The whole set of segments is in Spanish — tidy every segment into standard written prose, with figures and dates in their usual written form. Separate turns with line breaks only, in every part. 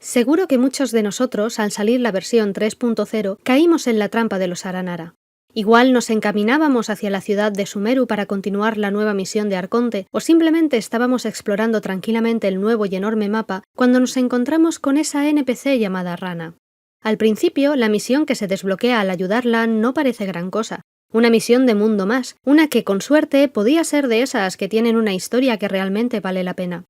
Seguro que muchos de nosotros, al salir la versión 3.0, caímos en la trampa de los Aranara. Igual nos encaminábamos hacia la ciudad de Sumeru para continuar la nueva misión de Arconte, o simplemente estábamos explorando tranquilamente el nuevo y enorme mapa cuando nos encontramos con esa NPC llamada Rana. Al principio, la misión que se desbloquea al ayudarla no parece gran cosa. Una misión de mundo más, una que con suerte podía ser de esas que tienen una historia que realmente vale la pena.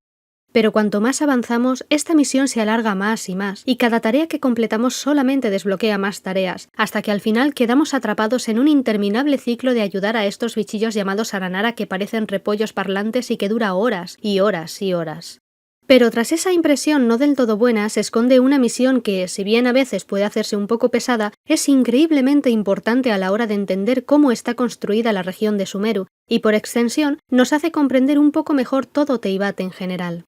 Pero cuanto más avanzamos, esta misión se alarga más y cada tarea que completamos solamente desbloquea más tareas, hasta que al final quedamos atrapados en un interminable ciclo de ayudar a estos bichillos llamados Aranara que parecen repollos parlantes y que dura horas y horas y horas. Pero tras esa impresión no del todo buena se esconde una misión que, si bien a veces puede hacerse un poco pesada, es increíblemente importante a la hora de entender cómo está construida la región de Sumeru, y por extensión nos hace comprender un poco mejor todo Teyvat en general.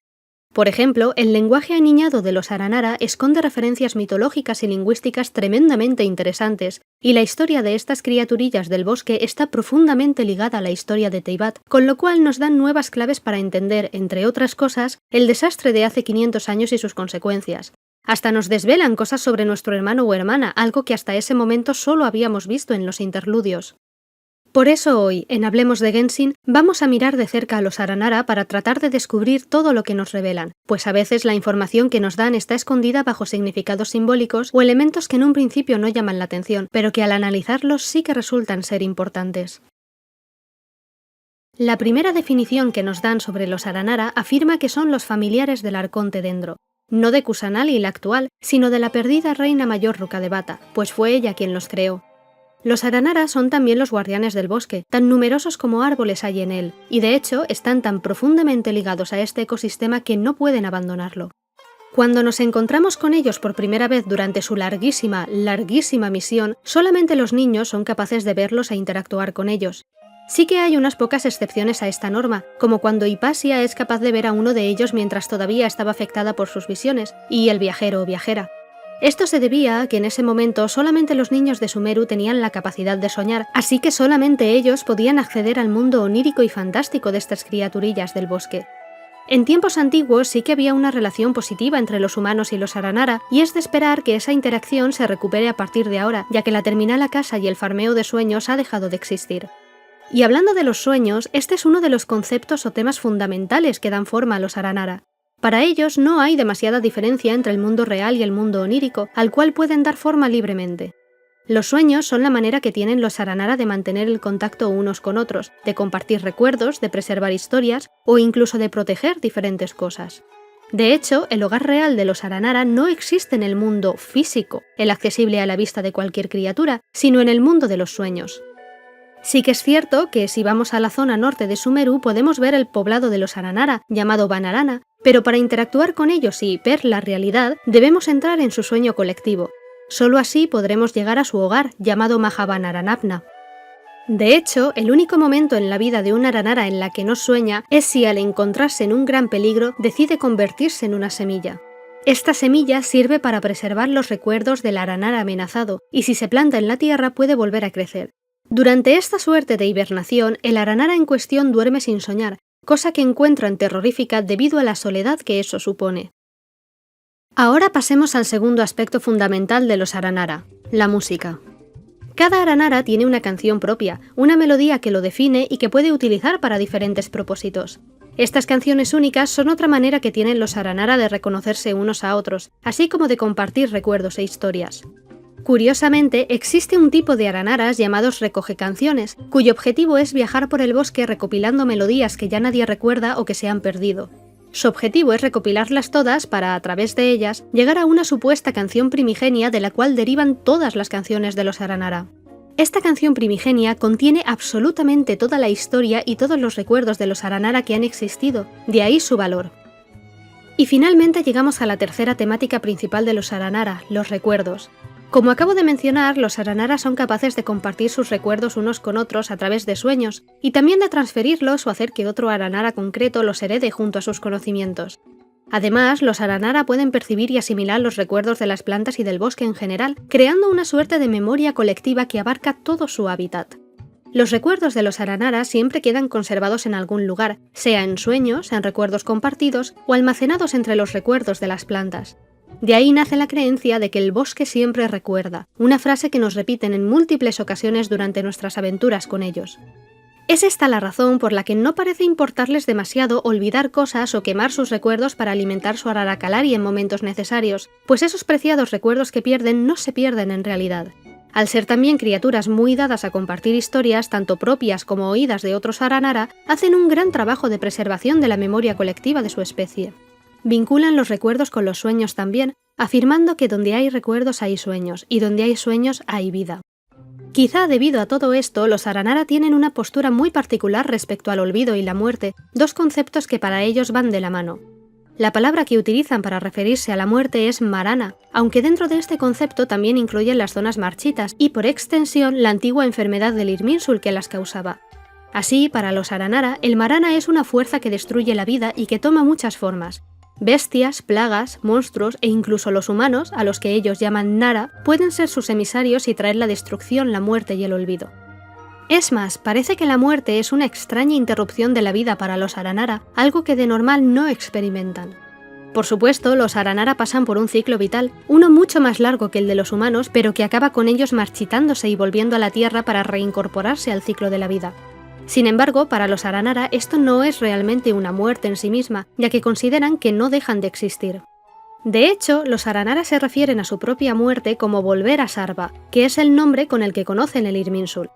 Por ejemplo, el lenguaje aniñado de los Aranara esconde referencias mitológicas y lingüísticas tremendamente interesantes, y la historia de estas criaturillas del bosque está profundamente ligada a la historia de Teyvat, con lo cual nos dan nuevas claves para entender, entre otras cosas, el desastre de hace 500 años y sus consecuencias. Hasta nos desvelan cosas sobre nuestro hermano o hermana, algo que hasta ese momento solo habíamos visto en los interludios. Por eso hoy, en Hablemos de Genshin, vamos a mirar de cerca a los Aranara para tratar de descubrir todo lo que nos revelan, pues a veces la información que nos dan está escondida bajo significados simbólicos o elementos que en un principio no llaman la atención, pero que al analizarlos sí que resultan ser importantes. La primera definición que nos dan sobre los Aranara afirma que son los familiares del Arconte Dendro, no de Kusanali la actual, sino de la perdida reina mayor Rukkhadevata, pues fue ella quien los creó. Los Aranara son también los guardianes del bosque, tan numerosos como árboles hay en él, y de hecho están tan profundamente ligados a este ecosistema que no pueden abandonarlo. Cuando nos encontramos con ellos por primera vez durante su larguísima misión, solamente los niños son capaces de verlos e interactuar con ellos. Sí que hay unas pocas excepciones a esta norma, como cuando Hypatia es capaz de ver a uno de ellos mientras todavía estaba afectada por sus visiones, y el viajero o viajera. Esto se debía a que en ese momento solamente los niños de Sumeru tenían la capacidad de soñar, así que solamente ellos podían acceder al mundo onírico y fantástico de estas criaturillas del bosque. En tiempos antiguos sí que había una relación positiva entre los humanos y los Aranara, y es de esperar que esa interacción se recupere a partir de ahora, ya que la terminal a casa y el farmeo de sueños ha dejado de existir. Y hablando de los sueños, este es uno de los conceptos o temas fundamentales que dan forma a los Aranara. Para ellos no hay demasiada diferencia entre el mundo real y el mundo onírico, al cual pueden dar forma libremente. Los sueños son la manera que tienen los Aranara de mantener el contacto unos con otros, de compartir recuerdos, de preservar historias o incluso de proteger diferentes cosas. De hecho, el hogar real de los Aranara no existe en el mundo físico, el accesible a la vista de cualquier criatura, sino en el mundo de los sueños. Sí que es cierto que si vamos a la zona norte de Sumeru podemos ver el poblado de los Aranara, llamado Banarana, pero para interactuar con ellos y ver la realidad, debemos entrar en su sueño colectivo. Solo así podremos llegar a su hogar, llamado Mahabanaranapna. De hecho, el único momento en la vida de un Aranara en la que no sueña es si al encontrarse en un gran peligro decide convertirse en una semilla. Esta semilla sirve para preservar los recuerdos del Aranara amenazado, y si se planta en la tierra puede volver a crecer. Durante esta suerte de hibernación, el Aranara en cuestión duerme sin soñar, cosa que encuentran terrorífica debido a la soledad que eso supone. Ahora pasemos al segundo aspecto fundamental de los Aranara, la música. Cada Aranara tiene una canción propia, una melodía que lo define y que puede utilizar para diferentes propósitos. Estas canciones únicas son otra manera que tienen los Aranara de reconocerse unos a otros, así como de compartir recuerdos e historias. Curiosamente, existe un tipo de Aranaras llamados recogecanciones, cuyo objetivo es viajar por el bosque recopilando melodías que ya nadie recuerda o que se han perdido. Su objetivo es recopilarlas todas para, a través de ellas, llegar a una supuesta canción primigenia de la cual derivan todas las canciones de los Aranara. Esta canción primigenia contiene absolutamente toda la historia y todos los recuerdos de los Aranara que han existido, de ahí su valor. Y finalmente llegamos a la tercera temática principal de los Aranara, los recuerdos. Como acabo de mencionar, los Aranara son capaces de compartir sus recuerdos unos con otros a través de sueños, y también de transferirlos o hacer que otro Aranara concreto los herede junto a sus conocimientos. Además, los Aranara pueden percibir y asimilar los recuerdos de las plantas y del bosque en general, creando una suerte de memoria colectiva que abarca todo su hábitat. Los recuerdos de los Aranara siempre quedan conservados en algún lugar, sea en sueños, en recuerdos compartidos o almacenados entre los recuerdos de las plantas. De ahí nace la creencia de que el bosque siempre recuerda, una frase que nos repiten en múltiples ocasiones durante nuestras aventuras con ellos. Es esta la razón por la que no parece importarles demasiado olvidar cosas o quemar sus recuerdos para alimentar su Ararakalari en momentos necesarios, pues esos preciados recuerdos que pierden no se pierden en realidad. Al ser también criaturas muy dadas a compartir historias, tanto propias como oídas de otros Aranara, hacen un gran trabajo de preservación de la memoria colectiva de su especie. Vinculan los recuerdos con los sueños también, afirmando que donde hay recuerdos hay sueños, y donde hay sueños hay vida. Quizá debido a todo esto, los Aranara tienen una postura muy particular respecto al olvido y la muerte, dos conceptos que para ellos van de la mano. La palabra que utilizan para referirse a la muerte es marana, aunque dentro de este concepto también incluyen las zonas marchitas y, por extensión, la antigua enfermedad del Irminsul que las causaba. Así, para los Aranara, el marana es una fuerza que destruye la vida y que toma muchas formas. Bestias, plagas, monstruos e incluso los humanos, a los que ellos llaman Nara, pueden ser sus emisarios y traer la destrucción, la muerte y el olvido. Es más, parece que la muerte es una extraña interrupción de la vida para los Aranara, algo que de normal no experimentan. Por supuesto, los Aranara pasan por un ciclo vital, uno mucho más largo que el de los humanos, pero que acaba con ellos marchitándose y volviendo a la Tierra para reincorporarse al ciclo de la vida. Sin embargo, para los Aranara esto no es realmente una muerte en sí misma, ya que consideran que no dejan de existir. De hecho, los Aranara se refieren a su propia muerte como volver a Sarva, que es el nombre con el que conocen el Irminsul.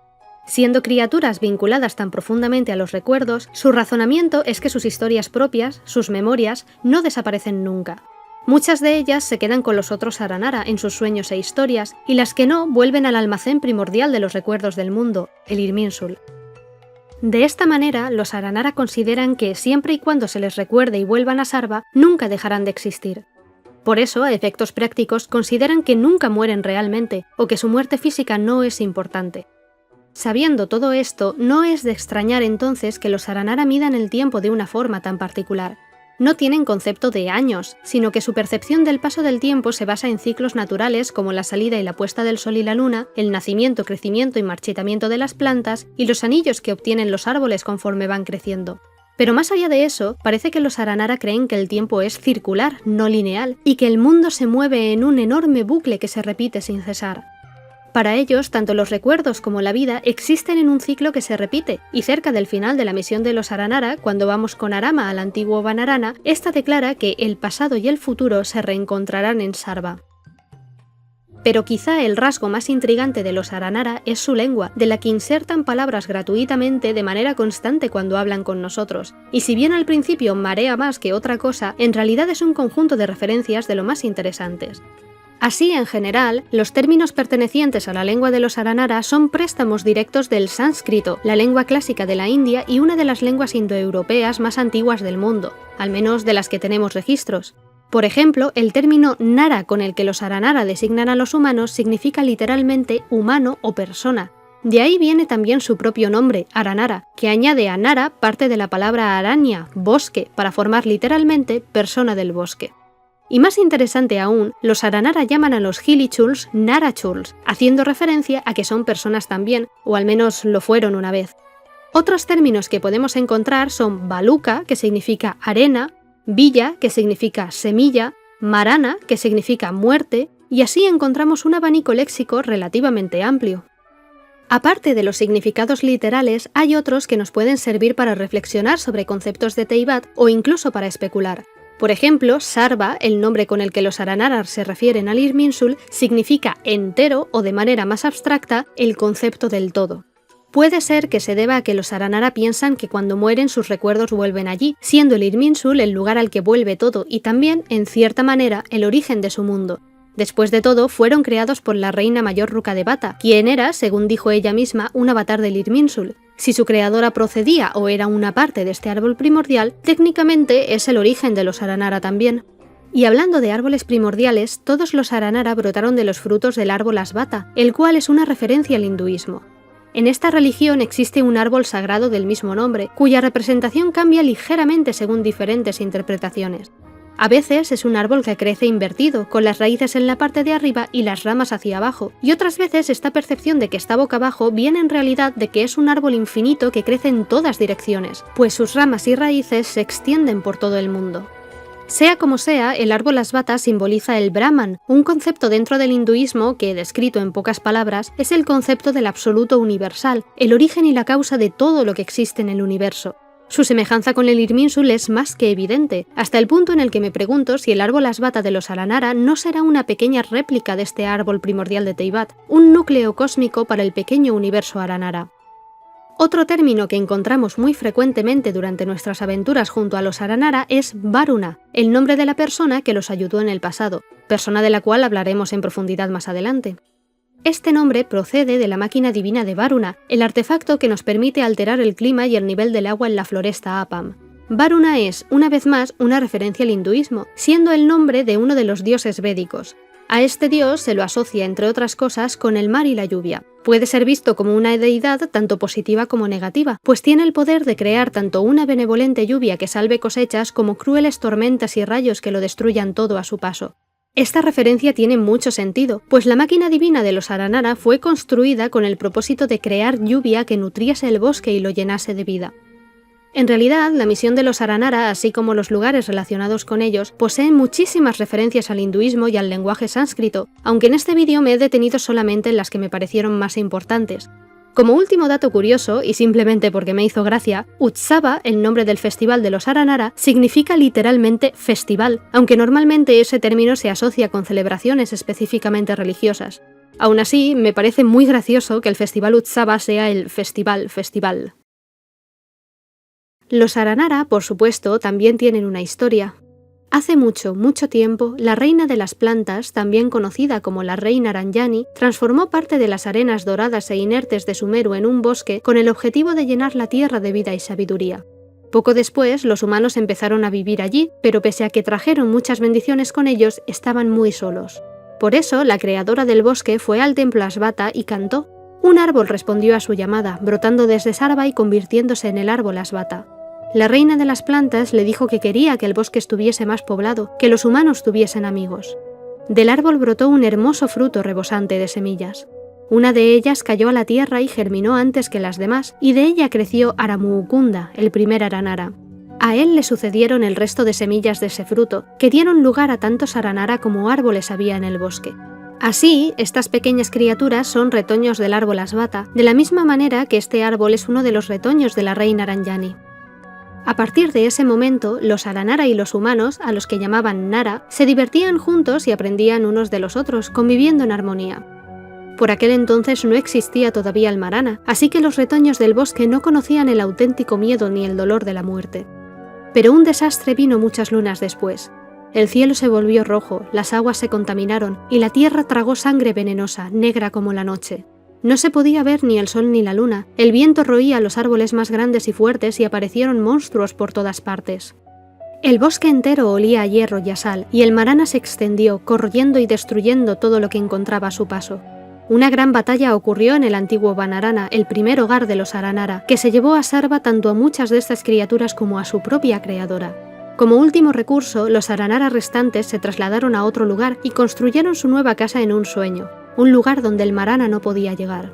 Siendo criaturas vinculadas tan profundamente a los recuerdos, su razonamiento es que sus historias propias, sus memorias, no desaparecen nunca. Muchas de ellas se quedan con los otros Aranara en sus sueños e historias, y las que no vuelven al almacén primordial de los recuerdos del mundo, el Irminsul. De esta manera, los Aranara consideran que, siempre y cuando se les recuerde y vuelvan a Sarva, nunca dejarán de existir. Por eso, a efectos prácticos, consideran que nunca mueren realmente, o que su muerte física no es importante. Sabiendo todo esto, no es de extrañar entonces que los Aranara midan el tiempo de una forma tan particular. No tienen concepto de años, sino que su percepción del paso del tiempo se basa en ciclos naturales como la salida y la puesta del sol y la luna, el nacimiento, crecimiento y marchitamiento de las plantas y los anillos que obtienen los árboles conforme van creciendo. Pero más allá de eso, parece que los Aranara creen que el tiempo es circular, no lineal, y que el mundo se mueve en un enorme bucle que se repite sin cesar. Para ellos, tanto los recuerdos como la vida existen en un ciclo que se repite, y cerca del final de la misión de los Aranara, cuando vamos con Arama al antiguo Vanarana, esta declara que el pasado y el futuro se reencontrarán en Sarva. Pero quizá el rasgo más intrigante de los Aranara es su lengua, de la que insertan palabras gratuitamente de manera constante cuando hablan con nosotros, y si bien al principio marea más que otra cosa, en realidad es un conjunto de referencias de lo más interesantes. Así, en general, los términos pertenecientes a la lengua de los Aranara son préstamos directos del sánscrito, la lengua clásica de la India y una de las lenguas indoeuropeas más antiguas del mundo, al menos de las que tenemos registros. Por ejemplo, el término Nara con el que los Aranara designan a los humanos significa literalmente humano o persona. De ahí viene también su propio nombre, Aranara, que añade a Nara parte de la palabra araña, bosque, para formar literalmente persona del bosque. Y más interesante aún, los Aranara llaman a los Hilichuls Narachuls, haciendo referencia a que son personas también, o al menos lo fueron una vez. Otros términos que podemos encontrar son Baluka, que significa arena, Villa, que significa semilla, Marana, que significa muerte, y así encontramos un abanico léxico relativamente amplio. Aparte de los significados literales, hay otros que nos pueden servir para reflexionar sobre conceptos de Teyvat o incluso para especular. Por ejemplo, Sarva, el nombre con el que los Aranara se refieren al Irminsul, significa entero o de manera más abstracta el concepto del todo. Puede ser que se deba a que los Aranara piensan que cuando mueren sus recuerdos vuelven allí, siendo el Irminsul el lugar al que vuelve todo y también, en cierta manera, el origen de su mundo. Después de todo, fueron creados por la reina mayor Rukkhadevata, quien era, según dijo ella misma, un avatar del Irminsul. Si su creadora procedía o era una parte de este árbol primordial, técnicamente es el origen de los Aranara también. Y hablando de árboles primordiales, todos los Aranara brotaron de los frutos del árbol Asvata, el cual es una referencia al hinduismo. En esta religión existe un árbol sagrado del mismo nombre, cuya representación cambia ligeramente según diferentes interpretaciones. A veces es un árbol que crece invertido, con las raíces en la parte de arriba y las ramas hacia abajo, y otras veces esta percepción de que está boca abajo viene en realidad de que es un árbol infinito que crece en todas direcciones, pues sus ramas y raíces se extienden por todo el mundo. Sea como sea, el árbol Asvata simboliza el Brahman, un concepto dentro del hinduismo que, descrito en pocas palabras, es el concepto del absoluto universal, el origen y la causa de todo lo que existe en el universo. Su semejanza con el Irminsul es más que evidente, hasta el punto en el que me pregunto si el árbol Asvata de los Aranara no será una pequeña réplica de este árbol primordial de Teyvat, un núcleo cósmico para el pequeño universo Aranara. Otro término que encontramos muy frecuentemente durante nuestras aventuras junto a los Aranara es Varuna, el nombre de la persona que los ayudó en el pasado, persona de la cual hablaremos en profundidad más adelante. Este nombre procede de la máquina divina de Varuna, el artefacto que nos permite alterar el clima y el nivel del agua en la floresta Apam. Varuna es, una vez más, una referencia al hinduismo, siendo el nombre de uno de los dioses védicos. A este dios se lo asocia, entre otras cosas, con el mar y la lluvia. Puede ser visto como una deidad tanto positiva como negativa, pues tiene el poder de crear tanto una benevolente lluvia que salve cosechas como crueles tormentas y rayos que lo destruyan todo a su paso. Esta referencia tiene mucho sentido, pues la máquina divina de los Aranara fue construida con el propósito de crear lluvia que nutriese el bosque y lo llenase de vida. En realidad, la misión de los Aranara, así como los lugares relacionados con ellos, poseen muchísimas referencias al hinduismo y al lenguaje sánscrito, aunque en este vídeo me he detenido solamente en las que me parecieron más importantes. Como último dato curioso, y simplemente porque me hizo gracia, Utsava, el nombre del festival de los Aranara, significa literalmente festival, aunque normalmente ese término se asocia con celebraciones específicamente religiosas. Aún así, me parece muy gracioso que el festival Utsava sea el festival. Los Aranara, por supuesto, también tienen una historia. Hace mucho tiempo, la reina de las plantas, también conocida como la reina Ranjani, transformó parte de las arenas doradas e inertes de Sumeru en un bosque con el objetivo de llenar la tierra de vida y sabiduría. Poco después, los humanos empezaron a vivir allí, pero pese a que trajeron muchas bendiciones con ellos, estaban muy solos. Por eso, la creadora del bosque fue al templo Asvata y cantó. Un árbol respondió a su llamada, brotando desde Sarva y convirtiéndose en el árbol Asvata. La reina de las plantas le dijo que quería que el bosque estuviese más poblado, que los humanos tuviesen amigos. Del árbol brotó un hermoso fruto rebosante de semillas. Una de ellas cayó a la tierra y germinó antes que las demás, y de ella creció Aramuukunda, el primer Aranara. A él le sucedieron el resto de semillas de ese fruto, que dieron lugar a tantos Aranara como árboles había en el bosque. Así, estas pequeñas criaturas son retoños del árbol Asvata, de la misma manera que este árbol es uno de los retoños de la reina Ranjani. A partir de ese momento, los Aranara y los humanos, a los que llamaban Nara, se divertían juntos y aprendían unos de los otros, conviviendo en armonía. Por aquel entonces no existía todavía el Marana, así que los retoños del bosque no conocían el auténtico miedo ni el dolor de la muerte. Pero un desastre vino muchas lunas después. El cielo se volvió rojo, las aguas se contaminaron y la tierra tragó sangre venenosa, negra como la noche. No se podía ver ni el sol ni la luna, el viento roía los árboles más grandes y fuertes y aparecieron monstruos por todas partes. El bosque entero olía a hierro y a sal, y el Marana se extendió, corroyendo y destruyendo todo lo que encontraba a su paso. Una gran batalla ocurrió en el antiguo Vanarana, el primer hogar de los Aranara, que se llevó a Sarva tanto a muchas de estas criaturas como a su propia creadora. Como último recurso, los Aranara restantes se trasladaron a otro lugar y construyeron su nueva casa en un sueño, un lugar donde el Marana no podía llegar.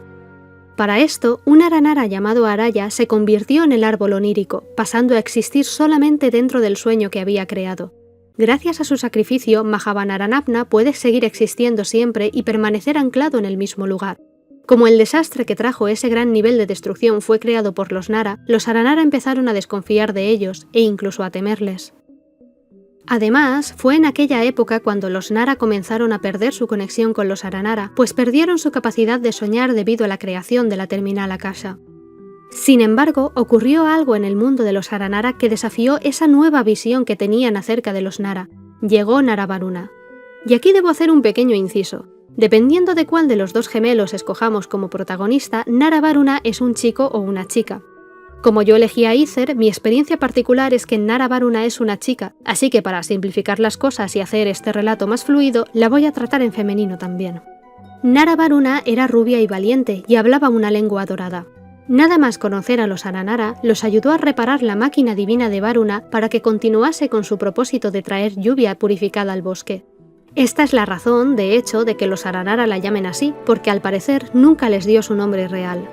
Para esto, un Aranara llamado Araya se convirtió en el árbol onírico, pasando a existir solamente dentro del sueño que había creado. Gracias a su sacrificio, Mahavanaranapna puede seguir existiendo siempre y permanecer anclado en el mismo lugar. Como el desastre que trajo ese gran nivel de destrucción fue creado por los Nara, los Aranara empezaron a desconfiar de ellos e incluso a temerles. Además, fue en aquella época cuando los Nara comenzaron a perder su conexión con los Aranara, pues perdieron su capacidad de soñar debido a la creación de la terminal Akasha. Sin embargo, ocurrió algo en el mundo de los Aranara que desafió esa nueva visión que tenían acerca de los Nara. Llegó Naravaruna. Y aquí debo hacer un pequeño inciso. Dependiendo de cuál de los dos gemelos escojamos como protagonista, Naravaruna es un chico o una chica. Como yo elegí a Ither, mi experiencia particular es que Naravaruna es una chica, así que para simplificar las cosas y hacer este relato más fluido, la voy a tratar en femenino también. Naravaruna era rubia y valiente y hablaba una lengua dorada. Nada más conocer a los Aranara, los ayudó a reparar la máquina divina de Varuna para que continuase con su propósito de traer lluvia purificada al bosque. Esta es la razón, de hecho, de que los Aranara la llamen así, porque al parecer nunca les dio su nombre real.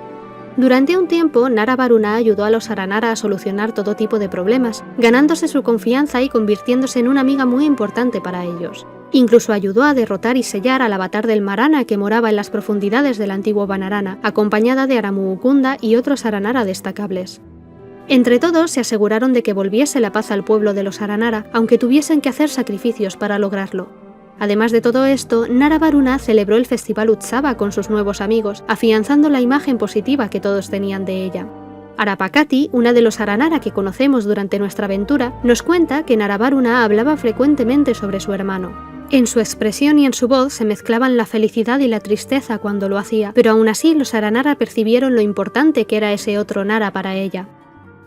Durante un tiempo, Naravaruna ayudó a los Aranara a solucionar todo tipo de problemas, ganándose su confianza y convirtiéndose en una amiga muy importante para ellos. Incluso ayudó a derrotar y sellar al avatar del Marana que moraba en las profundidades del antiguo Vanarana, acompañada de Aramuukunda y otros Aranara destacables. Entre todos se aseguraron de que volviese la paz al pueblo de los Aranara, aunque tuviesen que hacer sacrificios para lograrlo. Además de todo esto, Naravaruna celebró el Festival Utsava con sus nuevos amigos, afianzando la imagen positiva que todos tenían de ella. Arapakati, una de los Aranara que conocemos durante nuestra aventura, nos cuenta que Naravaruna hablaba frecuentemente sobre su hermano. En su expresión y en su voz se mezclaban la felicidad y la tristeza cuando lo hacía, pero aún así los Aranara percibieron lo importante que era ese otro Nara para ella.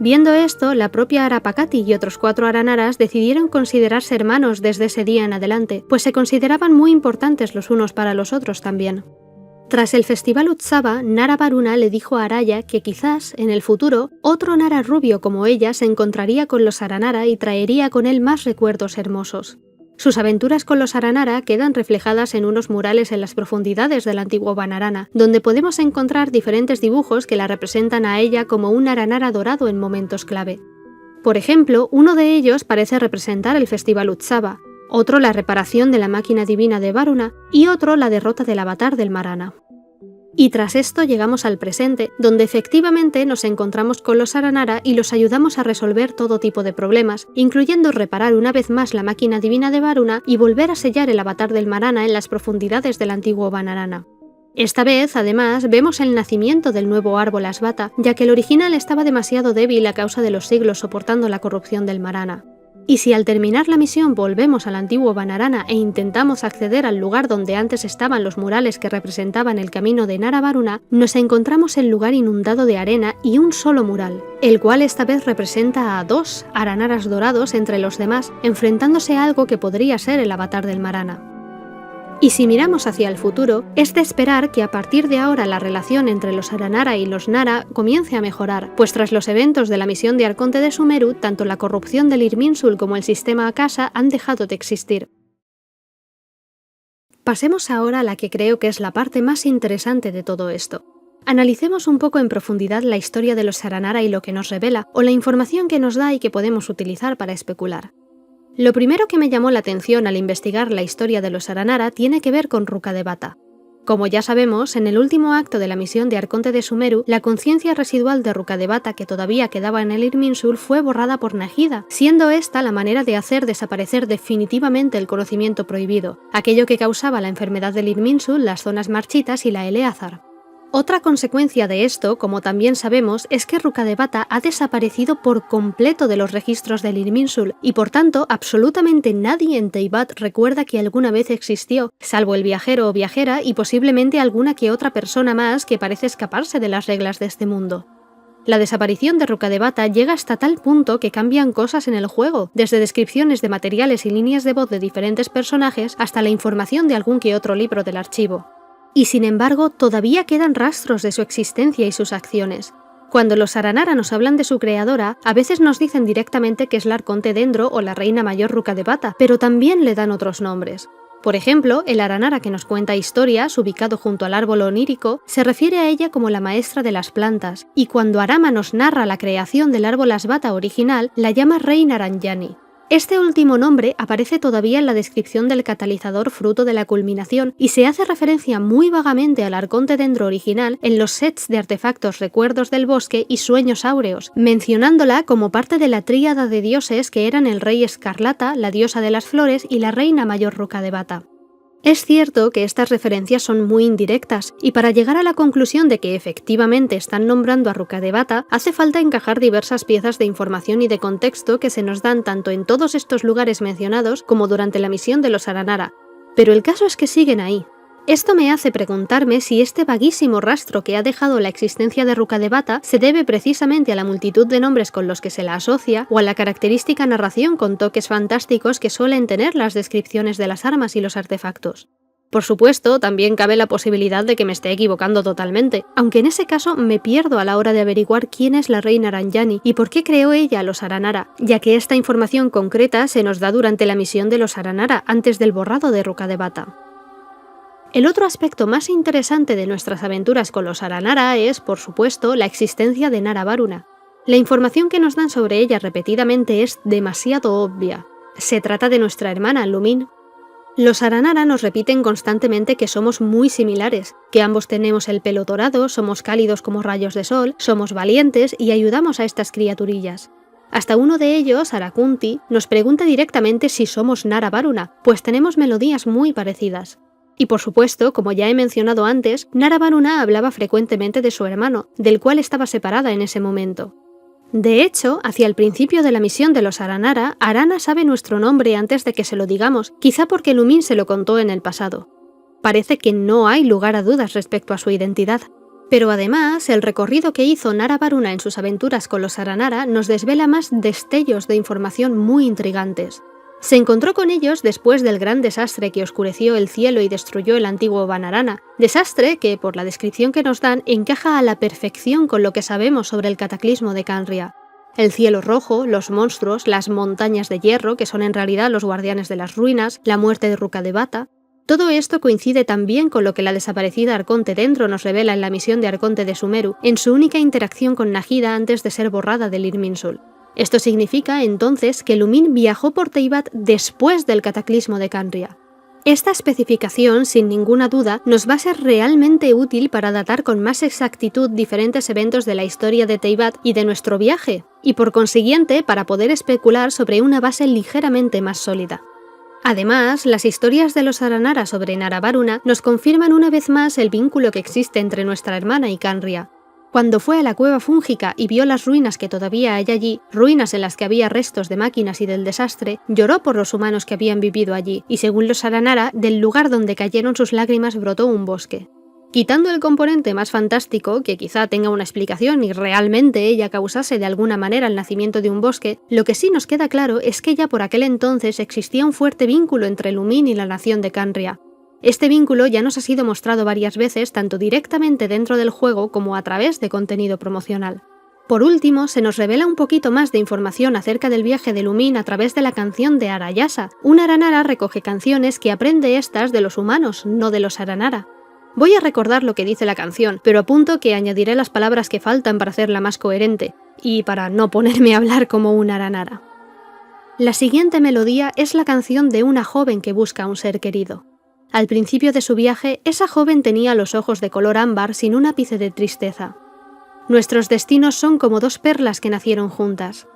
Viendo esto, la propia Arapakati y otros 4 Aranaras decidieron considerarse hermanos desde ese día en adelante, pues se consideraban muy importantes los unos para los otros también. Tras el Festival Utsava, Naravaruna le dijo a Araya que quizás, en el futuro, otro Nara rubio como ella se encontraría con los Aranara y traería con él más recuerdos hermosos. Sus aventuras con los Aranara quedan reflejadas en unos murales en las profundidades del antiguo Vanarana, donde podemos encontrar diferentes dibujos que la representan a ella como un Aranara dorado en momentos clave. Por ejemplo, uno de ellos parece representar el Festival Utsava, otro la reparación de la máquina divina de Varuna y otro la derrota del avatar del Marana. Y tras esto llegamos al presente, donde efectivamente nos encontramos con los Aranara y los ayudamos a resolver todo tipo de problemas, incluyendo reparar una vez más la máquina divina de Varuna y volver a sellar el avatar del Marana en las profundidades del antiguo Vanarana. Esta vez, además, vemos el nacimiento del nuevo árbol Asvata, ya que el original estaba demasiado débil a causa de los siglos soportando la corrupción del Marana. Y si al terminar la misión volvemos al antiguo Vanarana e intentamos acceder al lugar donde antes estaban los murales que representaban el camino de Naravaruna, nos encontramos el lugar inundado de arena y un solo mural, el cual esta vez representa a 2 Aranaras dorados entre los demás, enfrentándose a algo que podría ser el avatar del Marana. Y si miramos hacia el futuro, es de esperar que a partir de ahora la relación entre los Aranara y los Nara comience a mejorar, pues tras los eventos de la misión de Arconte de Sumeru, tanto la corrupción del Irminsul como el sistema Akasa han dejado de existir. Pasemos ahora a la que creo que es la parte más interesante de todo esto. Analicemos un poco en profundidad la historia de los Aranara y lo que nos revela, o la información que nos da y que podemos utilizar para especular. Lo primero que me llamó la atención al investigar la historia de los Aranara tiene que ver con Rukkhadevata. Como ya sabemos, en el último acto de la misión de Arconte de Sumeru, la conciencia residual de Rukkhadevata que todavía quedaba en el Irminsul fue borrada por Nagida, siendo esta la manera de hacer desaparecer definitivamente el conocimiento prohibido, aquello que causaba la enfermedad del Irminsul, las zonas marchitas y la Eleazar. Otra consecuencia de esto, como también sabemos, es que Rukkhadevata ha desaparecido por completo de los registros del Irminsul y por tanto absolutamente nadie en Teyvat recuerda que alguna vez existió, salvo el viajero o viajera y posiblemente alguna que otra persona más que parece escaparse de las reglas de este mundo. La desaparición de Rukkhadevata llega hasta tal punto que cambian cosas en el juego, desde descripciones de materiales y líneas de voz de diferentes personajes hasta la información de algún que otro libro del archivo. Y sin embargo, todavía quedan rastros de su existencia y sus acciones. Cuando los Aranara nos hablan de su creadora, a veces nos dicen directamente que es la Arconte Dendro o la Reina Mayor Rukkhadevata, pero también le dan otros nombres. Por ejemplo, el Aranara que nos cuenta historias, ubicado junto al árbol onírico, se refiere a ella como la maestra de las plantas, y cuando Arama nos narra la creación del árbol Asvata original, la llama Rey Naranjani. Este último nombre aparece todavía en la descripción del catalizador fruto de la culminación y se hace referencia muy vagamente al Arconte Dendro original en los sets de artefactos Recuerdos del Bosque y Sueños Áureos, mencionándola como parte de la tríada de dioses que eran el Rey Escarlata, la diosa de las flores y la Reina Mayor Rukkhadevata. Es cierto que estas referencias son muy indirectas, y para llegar a la conclusión de que efectivamente están nombrando a Rukkhadevata, hace falta encajar diversas piezas de información y de contexto que se nos dan tanto en todos estos lugares mencionados como durante la misión de los Aranara. Pero el caso es que siguen ahí. Esto me hace preguntarme si este vaguísimo rastro que ha dejado la existencia de Rukkhadevata se debe precisamente a la multitud de nombres con los que se la asocia o a la característica narración con toques fantásticos que suelen tener las descripciones de las armas y los artefactos. Por supuesto, también cabe la posibilidad de que me esté equivocando totalmente, aunque en ese caso me pierdo a la hora de averiguar quién es la Reina Naranjani y por qué creó ella a los Aranara, ya que esta información concreta se nos da durante la misión de los Aranara antes del borrado de Rukkhadevata. El otro aspecto más interesante de nuestras aventuras con los Aranara es, por supuesto, la existencia de Nara Varuna. La información que nos dan sobre ella repetidamente es demasiado obvia. Se trata de nuestra hermana, Lumin. Los Aranara nos repiten constantemente que somos muy similares, que ambos tenemos el pelo dorado, somos cálidos como rayos de sol, somos valientes y ayudamos a estas criaturillas. Hasta uno de ellos, Arakunti, nos pregunta directamente si somos Nara Varuna, pues tenemos melodías muy parecidas. Y por supuesto, como ya he mencionado antes, Nara Varuna hablaba frecuentemente de su hermano, del cual estaba separada en ese momento. De hecho, hacia el principio de la misión de los Aranara, Arana sabe nuestro nombre antes de que se lo digamos, quizá porque Lumin se lo contó en el pasado. Parece que no hay lugar a dudas respecto a su identidad. Pero además, el recorrido que hizo Nara Varuna en sus aventuras con los Aranara nos desvela más destellos de información muy intrigantes. Se encontró con ellos después del gran desastre que oscureció el cielo y destruyó el antiguo Vanarana, desastre que, por la descripción que nos dan, encaja a la perfección con lo que sabemos sobre el cataclismo de Canria. El cielo rojo, los monstruos, las montañas de hierro, que son en realidad los guardianes de las ruinas, la muerte de Rukkhadevata. Todo esto coincide también con lo que la desaparecida Arconte Dendro nos revela en la misión de Arconte de Sumeru, en su única interacción con Nahida antes de ser borrada del Irminsul. Esto significa, entonces, que Lumin viajó por Teyvat después del cataclismo de Canria. Esta especificación, sin ninguna duda, nos va a ser realmente útil para datar con más exactitud diferentes eventos de la historia de Teyvat y de nuestro viaje, y por consiguiente para poder especular sobre una base ligeramente más sólida. Además, las historias de los Aranara sobre Nara Varuna nos confirman una vez más el vínculo que existe entre nuestra hermana y Canria. Cuando fue a la cueva fúngica y vio las ruinas que todavía hay allí, ruinas en las que había restos de máquinas y del desastre, lloró por los humanos que habían vivido allí, y según los Aranara, del lugar donde cayeron sus lágrimas brotó un bosque. Quitando el componente más fantástico, que quizá tenga una explicación y realmente ella causase de alguna manera el nacimiento de un bosque, lo que sí nos queda claro es que ya por aquel entonces existía un fuerte vínculo entre Lumin y la nación de Canria. Este vínculo ya nos ha sido mostrado varias veces tanto directamente dentro del juego como a través de contenido promocional. Por último, se nos revela un poquito más de información acerca del viaje de Lumin a través de la canción de Arayasa. Un Aranara recoge canciones que aprende estas de los humanos, no de los Aranara. Voy a recordar lo que dice la canción, pero apunto que añadiré las palabras que faltan para hacerla más coherente, y para no ponerme a hablar como un Aranara. La siguiente melodía es la canción de una joven que busca a un ser querido. Al principio de su viaje, esa joven tenía los ojos de color ámbar sin un ápice de tristeza. Nuestros destinos son como dos perlas que nacieron juntas.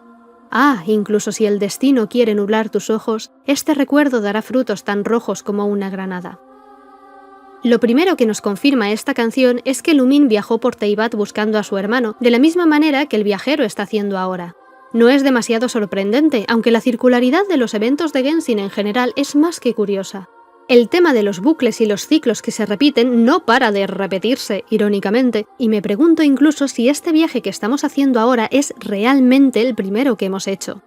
Ah, incluso si el destino quiere nublar tus ojos, este recuerdo dará frutos tan rojos como una granada. Lo primero que nos confirma esta canción es que Lumin viajó por Teyvat buscando a su hermano, de la misma manera que el viajero está haciendo ahora. No es demasiado sorprendente, aunque la circularidad de los eventos de Genshin en general es más que curiosa. El tema de los bucles y los ciclos que se repiten no para de repetirse, irónicamente, y me pregunto incluso si este viaje que estamos haciendo ahora es realmente el primero que hemos hecho.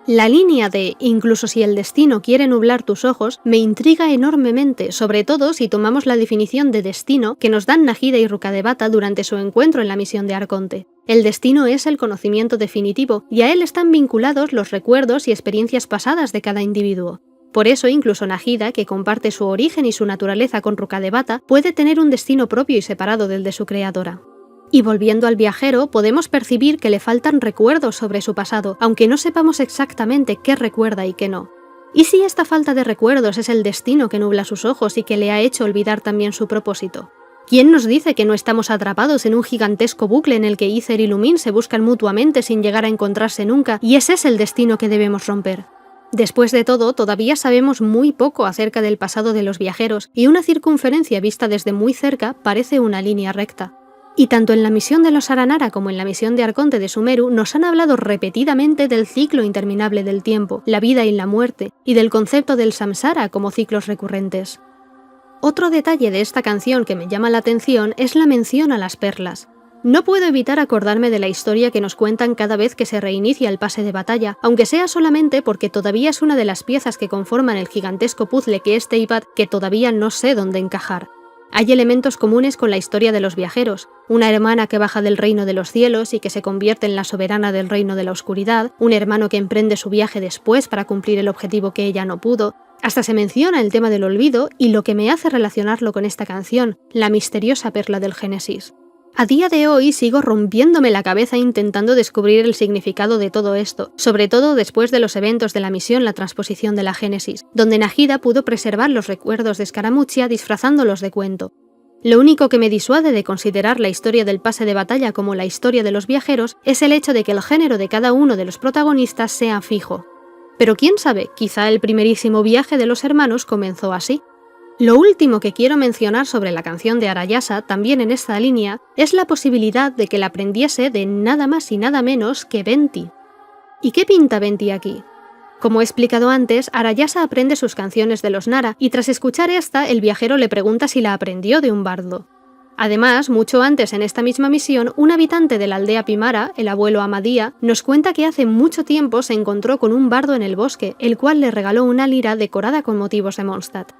La línea de incluso si el destino quiere nublar tus ojos me intriga enormemente, sobre todo si tomamos la definición de destino que nos dan Nahida y Rukkhadevata durante su encuentro en la misión de Arconte. El destino es el conocimiento definitivo, y a él están vinculados los recuerdos y experiencias pasadas de cada individuo. Por eso, incluso Nahida, que comparte su origen y su naturaleza con Rukkhadevata, puede tener un destino propio y separado del de su creadora. Y volviendo al viajero, podemos percibir que le faltan recuerdos sobre su pasado, aunque no sepamos exactamente qué recuerda y qué no. ¿Y si esta falta de recuerdos es el destino que nubla sus ojos y que le ha hecho olvidar también su propósito? ¿Quién nos dice que no estamos atrapados en un gigantesco bucle en el que Aether y Lumin se buscan mutuamente sin llegar a encontrarse nunca, y ese es el destino que debemos romper? Después de todo, todavía sabemos muy poco acerca del pasado de los viajeros, y una circunferencia vista desde muy cerca parece una línea recta. Y tanto en la misión de los Aranara como en la misión de Arconte de Sumeru nos han hablado repetidamente del ciclo interminable del tiempo, la vida y la muerte, y del concepto del samsara como ciclos recurrentes. Otro detalle de esta canción que me llama la atención es la mención a las perlas. No puedo evitar acordarme de la historia que nos cuentan cada vez que se reinicia el pase de batalla, aunque sea solamente porque todavía es una de las piezas que conforman el gigantesco puzzle que es Teyvat que todavía no sé dónde encajar. Hay elementos comunes con la historia de los viajeros, una hermana que baja del reino de los cielos y que se convierte en la soberana del reino de la oscuridad, un hermano que emprende su viaje después para cumplir el objetivo que ella no pudo, Hasta se menciona el tema del olvido y lo que me hace relacionarlo con esta canción, la misteriosa perla del Génesis. A día de hoy sigo rompiéndome la cabeza intentando descubrir el significado de todo esto, sobre todo después de los eventos de la misión La Transposición de la Génesis, donde Nahida pudo preservar los recuerdos de Scaramuccia disfrazándolos de cuento. Lo único que me disuade de considerar la historia del pase de batalla como la historia de los viajeros es el hecho de que el género de cada uno de los protagonistas sea fijo. Pero quién sabe, quizá el primerísimo viaje de los hermanos comenzó así. Lo último que quiero mencionar sobre la canción de Arayasa, también en esta línea, es la posibilidad de que la aprendiese de nada más y nada menos que Venti. ¿Y qué pinta Venti aquí? Como he explicado antes, Arayasa aprende sus canciones de los Nara, y tras escuchar esta, el viajero le pregunta si la aprendió de un bardo. Además, mucho antes en esta misma misión, un habitante de la aldea Pimara, el abuelo Amadía, nos cuenta que hace mucho tiempo se encontró con un bardo en el bosque, el cual le regaló una lira decorada con motivos de Mondstadt.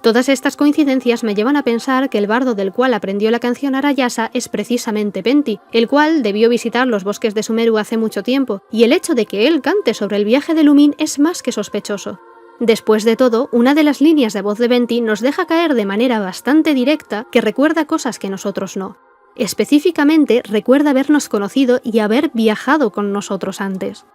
Todas estas coincidencias me llevan a pensar que el bardo del cual aprendió la canción Arayasa es precisamente Venti, el cual debió visitar los bosques de Sumeru hace mucho tiempo, y el hecho de que él cante sobre el viaje de Lumin es más que sospechoso. Después de todo, una de las líneas de voz de Venti nos deja caer de manera bastante directa que recuerda cosas que nosotros no. Específicamente, recuerda habernos conocido y haber viajado con nosotros antes.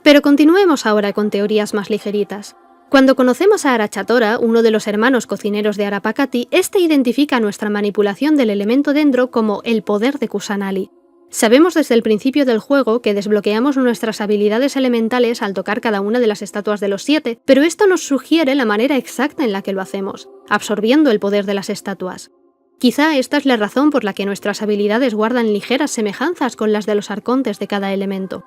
Pero continuemos ahora con teorías más ligeritas. Cuando conocemos a Arachatora, uno de los hermanos cocineros de Arapakati, este identifica nuestra manipulación del elemento dendro como el poder de Kusanali. Sabemos desde el principio del juego que desbloqueamos nuestras habilidades elementales al tocar cada una de las estatuas de los 7, pero esto nos sugiere la manera exacta en la que lo hacemos, absorbiendo el poder de las estatuas. Quizá esta es la razón por la que nuestras habilidades guardan ligeras semejanzas con las de los arcontes de cada elemento.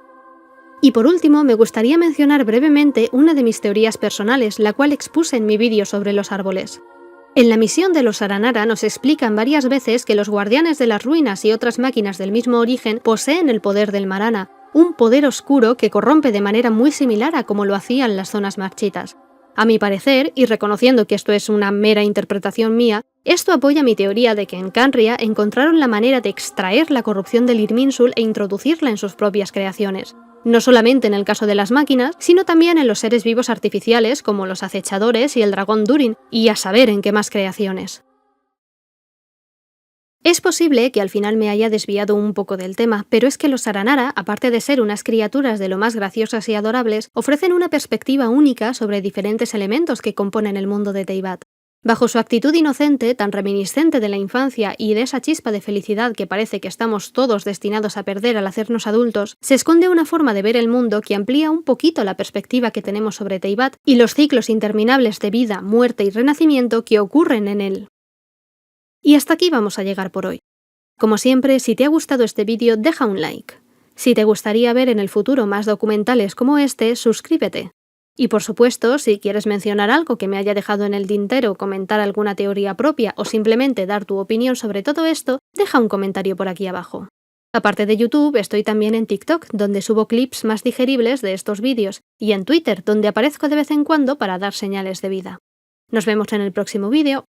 Y por último, me gustaría mencionar brevemente una de mis teorías personales, la cual expuse en mi vídeo sobre los árboles. En la misión de los Aranara nos explican varias veces que los guardianes de las ruinas y otras máquinas del mismo origen poseen el poder del Marana, un poder oscuro que corrompe de manera muy similar a como lo hacían las zonas marchitas. A mi parecer, y reconociendo que esto es una mera interpretación mía, esto apoya mi teoría de que en Khaenri'ah encontraron la manera de extraer la corrupción del Irminsul e introducirla en sus propias creaciones. No solamente en el caso de las máquinas, sino también en los seres vivos artificiales como los acechadores y el dragón Durin, y a saber en qué más creaciones. Es posible que al final me haya desviado un poco del tema, pero es que los Aranara, aparte de ser unas criaturas de lo más graciosas y adorables, ofrecen una perspectiva única sobre diferentes elementos que componen el mundo de Teyvat. Bajo su actitud inocente, tan reminiscente de la infancia y de esa chispa de felicidad que parece que estamos todos destinados a perder al hacernos adultos, se esconde una forma de ver el mundo que amplía un poquito la perspectiva que tenemos sobre Teyvat y los ciclos interminables de vida, muerte y renacimiento que ocurren en él. Y hasta aquí vamos a llegar por hoy. Como siempre, si te ha gustado este vídeo, deja un like. Si te gustaría ver en el futuro más documentales como este, suscríbete. Y por supuesto, si quieres mencionar algo que me haya dejado en el tintero, comentar alguna teoría propia o simplemente dar tu opinión sobre todo esto, deja un comentario por aquí abajo. Aparte de YouTube, estoy también en TikTok, donde subo clips más digeribles de estos vídeos, y en Twitter, donde aparezco de vez en cuando para dar señales de vida. Nos vemos en el próximo vídeo.